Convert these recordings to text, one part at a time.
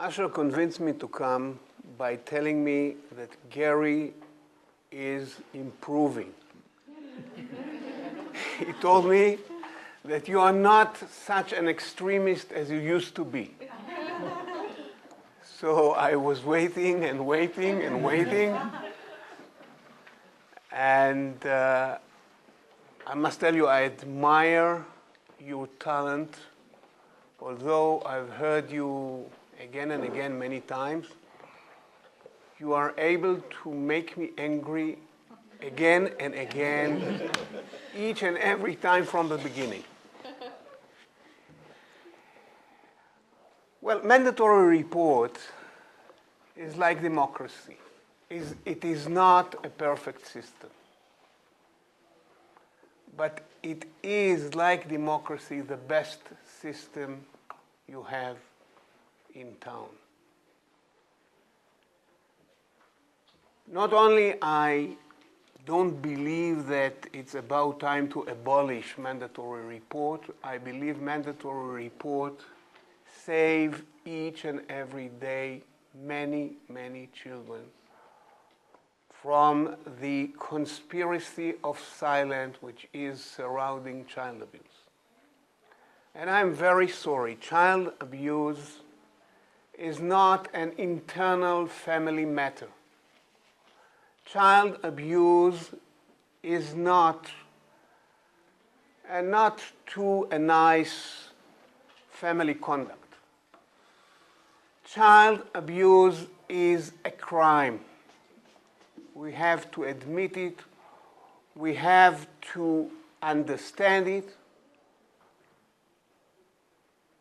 Asher convinced me to come by telling me that Gary is improving. He told me that you are not such an extremist as you used to be. So I was waiting and waiting and waiting. And I must tell you, I admire your talent. Although I've heard you again and again many times, you are able to make me angry again and again, each and every time from the beginning. Well, mandatory report is like democracy. It is not a perfect system. But it is, like democracy, the best system you have in town. Not only I don't believe that it's about time to abolish mandatory report, I believe mandatory report save each and every day many, many children from the conspiracy of silence which is surrounding child abuse. And I'm very sorry, child abuse is not an internal family matter. Child abuse is not too a nice family conduct. Child abuse is a crime. We have to admit it. We have to understand it.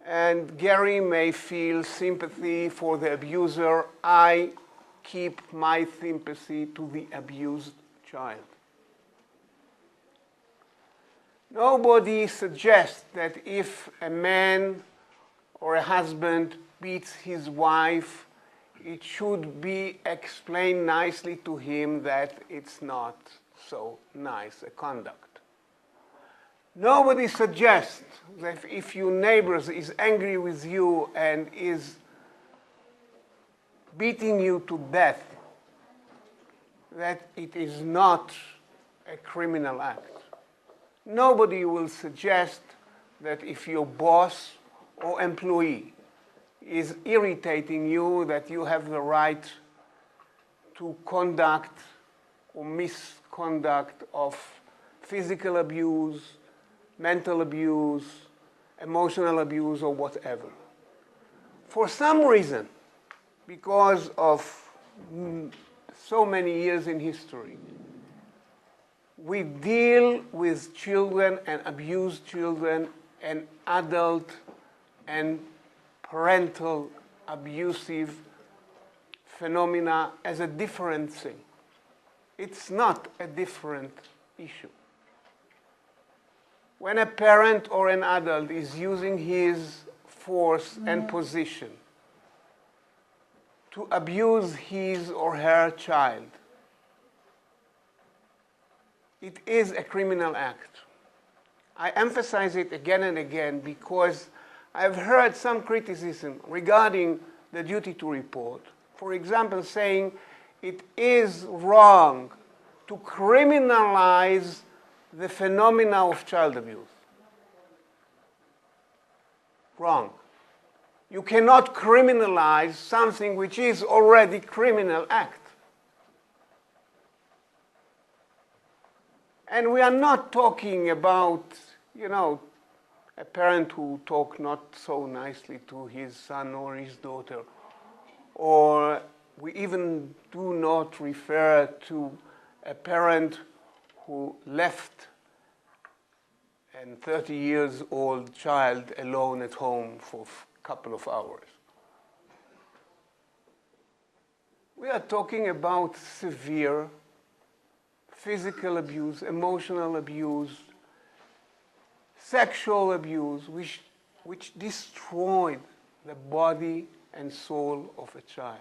And Gary may feel sympathy for the abuser. I keep my sympathy to the abused child. Nobody suggests that if a man or a husband beats his wife, it should be explained nicely to him that it's not so nice a conduct. Nobody suggests that if your neighbor is angry with you and is beating you to death, that it is not a criminal act. Nobody will suggest that if your boss or employee is irritating you, that you have the right to conduct or misconduct of physical abuse, mental abuse, emotional abuse, or whatever. For some reason, because of so many years in history, we deal with children and abused children and adult and parental abusive phenomena as a different thing. It's not a different issue. When a parent or an adult is using his force and position to abuse his or her child, it is a criminal act. I emphasize it again and again because I've heard some criticism regarding the duty to report. For example, saying it is wrong to criminalize the phenomena of child abuse. Wrong. You cannot criminalize something which is already criminal act. And we are not talking about, a parent who talks not so nicely to his son or his daughter. Or we even do not refer to a parent who left a 30-year-old child alone at home for a couple of hours. We are talking about severe physical abuse, emotional abuse, sexual abuse, which destroyed the body and soul of a child.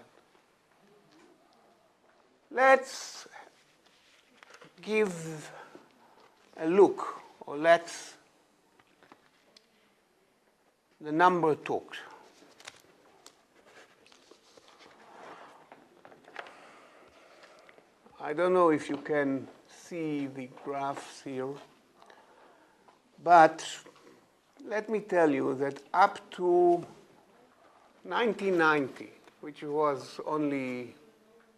Let's give a look, or let's the number talk. I don't know if you can see the graphs here, but let me tell you that up to 1990, which was only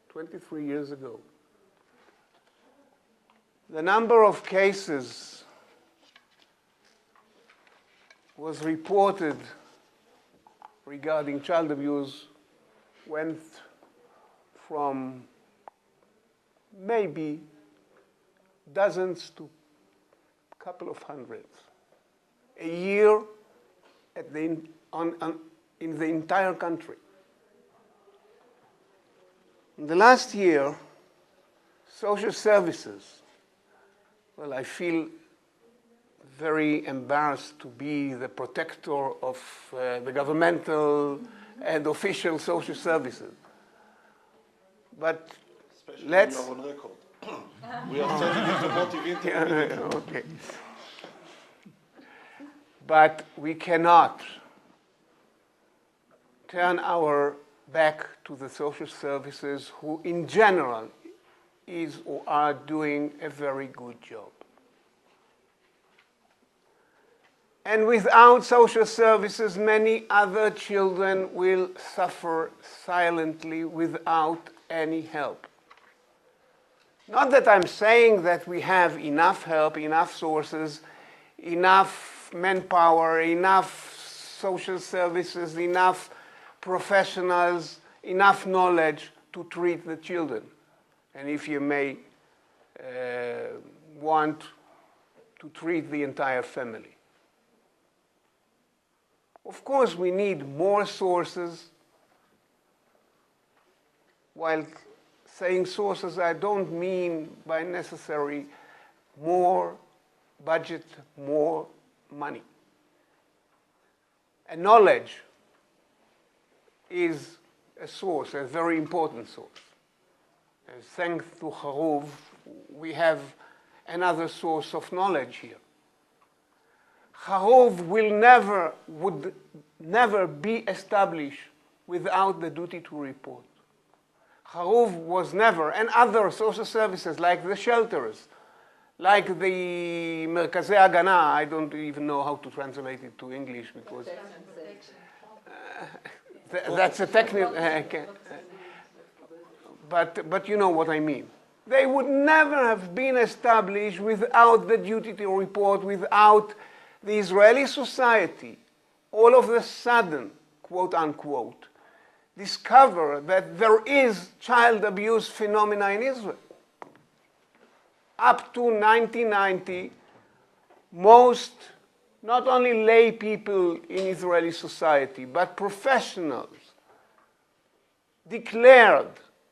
23 years ago, the number of cases was reported regarding child abuse went from maybe dozens to a couple of hundreds a year in the entire country. In the last year, social services, well, I feel very embarrassed to be the protector of the governmental and official social services. But especially let's... when you're on record. We are telling you to motivate you. Okay. But we cannot turn our back to the social services who, in general, is or are doing a very good job. And without social services, many other children will suffer silently without any help. Not that I'm saying that we have enough help, enough sources, enough manpower, enough social services, enough professionals, enough knowledge to treat the children. And if you may want to treat the entire family. Of course, we need more sources. While saying sources, I don't mean by necessary more budget, more money. And knowledge is a source, a very important source. And thanks to Harov, we have another source of knowledge here. Harov would never be established without the duty to report. Harov was never, and other social services like the shelters, like the מרכזי הגנה, I don't even know how to translate it to English because that's a technical, but you know what I mean. They would never have been established without the duty to report, without the Israeli society, all of a sudden, quote unquote, discover that there is child abuse phenomena in Israel. Up to 1990, most, not only lay people in Israeli society, but professionals declared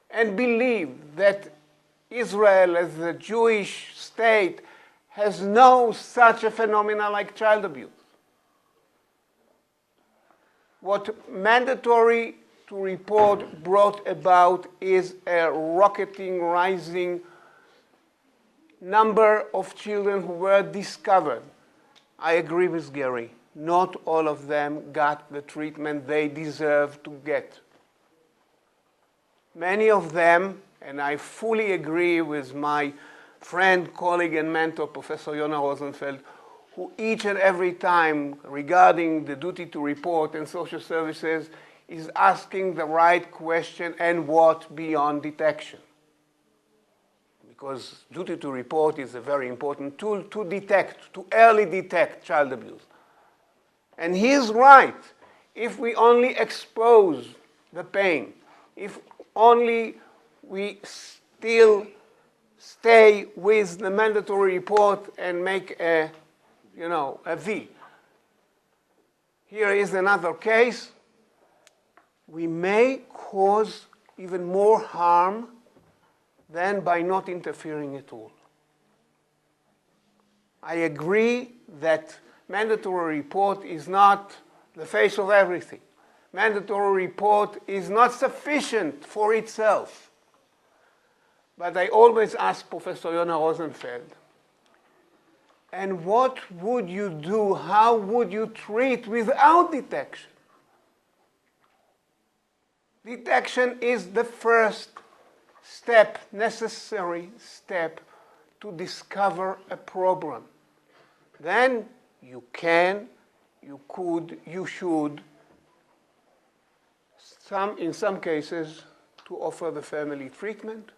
and believed that Israel as a Jewish state has no such a phenomena like child abuse. What mandatory to report brought about is a rocketing, rising number of children who were discovered. I agree with Gary. Not all of them got the treatment they deserve to get. Many of them, and I fully agree with my friend, colleague, and mentor, Professor Yona Rosenfeld, who each and every time regarding the duty to report and social services is asking the right question and what beyond detection. Because duty to report is a very important tool to detect, to early detect child abuse. And he is right. If we only expose the pain, if only we still stay with the mandatory report and make a V. Here is another case. We may cause even more harm than by not interfering at all. I agree that mandatory report is not the face of everything. Mandatory report is not sufficient for itself. But I always ask Professor Yona Rosenfeld, and what would you do, how would you treat without detection? Detection is the first necessary step to discover a problem. Then you can, you could, you should, in some cases, to offer the family treatment,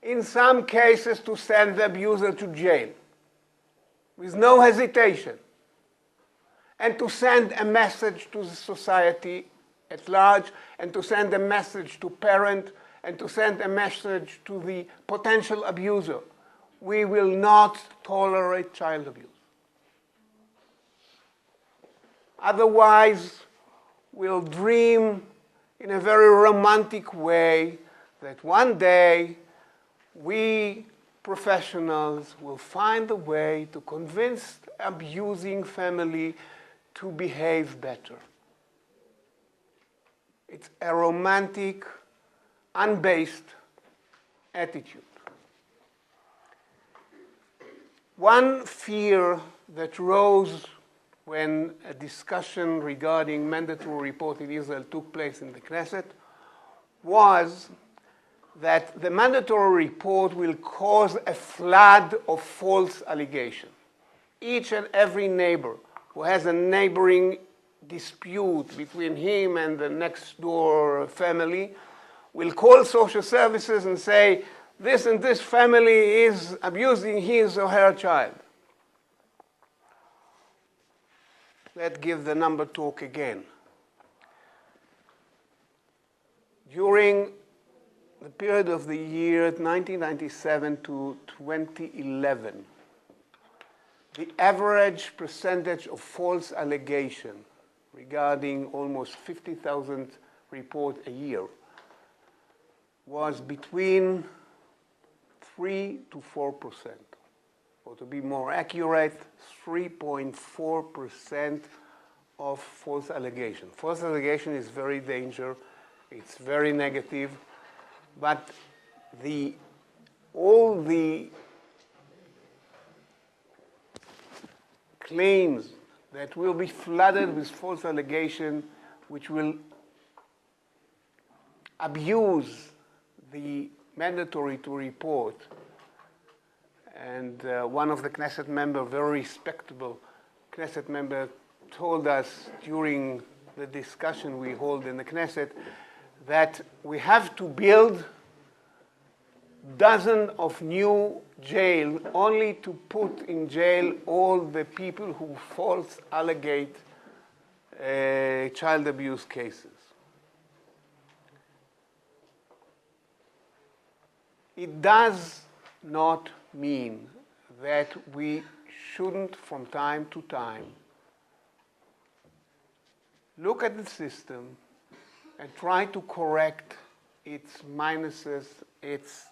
in some cases to send the abuser to jail with no hesitation, and to send a message to the society at large, and to send a message to parent, and to send a message to the potential abuser. We will not tolerate child abuse. Otherwise, we'll dream in a very romantic way that one day we professionals will find a way to convince the abusing family to behave better. It's a romantic, unbased attitude. One fear that rose when a discussion regarding mandatory report in Israel took place in the Knesset was that the mandatory report will cause a flood of false allegations. Each and every neighbor who has a neighboring dispute between him and the next door family will call social services and say, this and this family is abusing his or her child. Let's give the number talk again. During the period of the year 1997 to 2011, the average percentage of false allegation regarding almost 50,000 reports a year was between 3 to 4%. Or to be more accurate, 3.4% of false allegation. False allegation is very dangerous. It's very negative. But all the claims that will be flooded with false allegation, which will abuse the mandatory to report. And one of the Knesset members, very respectable Knesset member, told us during the discussion we hold in the Knesset that we have to build dozens of new jails only to put in jail all the people who false allegate child abuse cases. It does not mean that we shouldn't, from time to time, look at the system and try to correct its minuses, its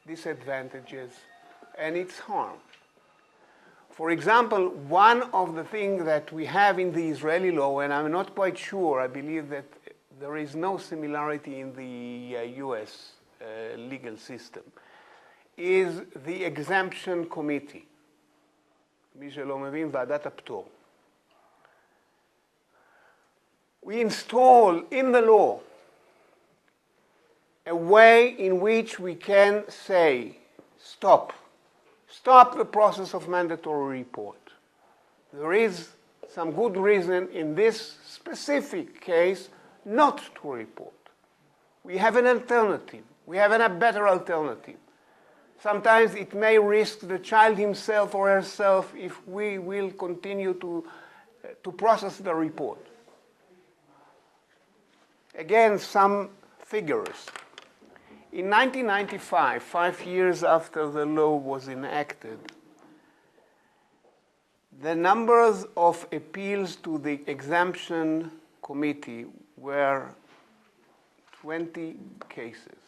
disadvantages, and its harm. For example, one of the things that we have in the Israeli law, and I'm not quite sure, I believe that there is no similarity in the US legal system, is the exemption committee. מי שלא מבין, ועדת הפטור. We install in the law a way in which we can say, stop the process of mandatory report. There is some good reason in this specific case not to report. We have an alternative. We have a better alternative. Sometimes it may risk the child himself or herself if we will continue to process the report. Again, some figures. In 1995, 5 years after the law was enacted, the numbers of appeals to the exemption committee were 20 cases.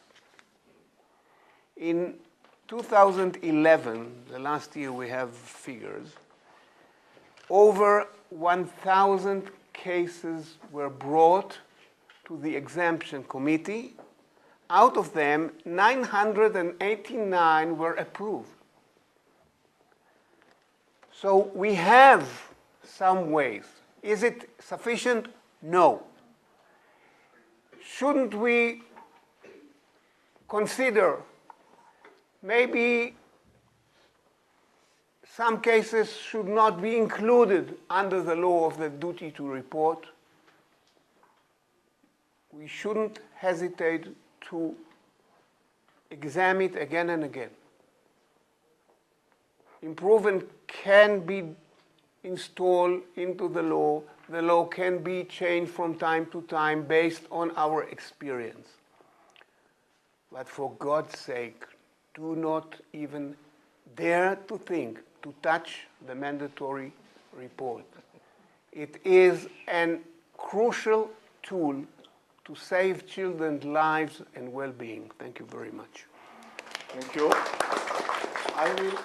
In 2011, the last year we have figures, over 1,000 cases were brought to the exemption committee. Out of them, 989 were approved. So we have some ways. Is it sufficient? No. Shouldn't we consider maybe some cases should not be included under the law of the duty to report. We shouldn't hesitate to examine it again and again. Improvement can be installed into the law. The law can be changed from time to time based on our experience. But for God's sake, do not even dare to think to touch the mandatory report. It is a crucial tool to save children's lives and well-being. Thank you very much. Thank you. I will